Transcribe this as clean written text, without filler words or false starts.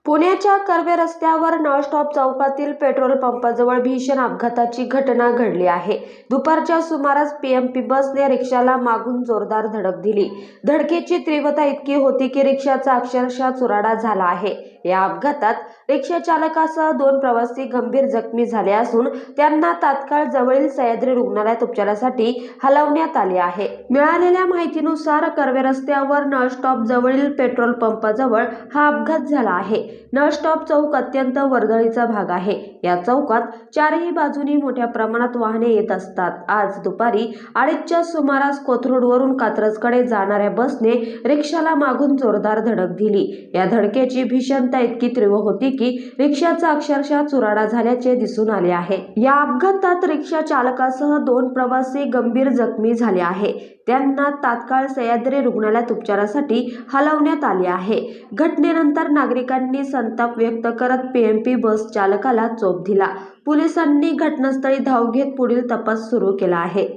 पुण्याच्या कर्वे रस्त्यावर नळस्टॉप चौकातील पेट्रोल पंपाजवळ भीषण अपघाताची घटना घडली आहे। दुपारच्या सुमारास पीएमपी बसने रिक्षाला मागून जोरदार धडक दिली। धडकेची तीव्रता इतकी होती की रिक्षाचा अक्षरशः चुराडा झाला आहे। या अपघातात रिक्षा चालकासह 2 प्रवासी गंभीर जखमी झाले असून त्यांना तात्काळ जवळील सह्याद्री रुग्णालयात उपचारासाठी हलवण्यात आले आहे। मिळालेल्या माहितीनुसार कर्वे रस्त्यावर नळस्टॉप जवळील पेट्रोल पंपाजवळ हा अपघात झाला आहे। नळस्टॉप चौक अत्यंत वर्दळीचा भाग आहे। या चौकात चारही बाजूनी मोठ्या प्रमाणात वाहने येत असतात। आज दुपारी 2:30च्या सुमारास कोथरूडवरून कात्रजकडे जाणाऱ्या बसने रिक्षाला मागून जोरदार धडक दिली। या धडकेची भीषणता इतकी तीव्र होती की रिक्षाचा अक्षरशः चुराडा झाल्याचे दिसून आले आहे। या अपघातात रिक्षा चालकासह 2 प्रवासी गंभीर जखमी झाले आहे। त्यांना तात्काळ सह्याद्री रुग्णालयात उपचारासाठी हलवण्यात आले आहे। घटनेनंतर नागरिकांनी संताप व्यक्त करत पीएमपी बस चालकाला चोप दिला। पोलिसांनी घटनास्थळी धाव घेत पुढील तपास सुरू केला आहे।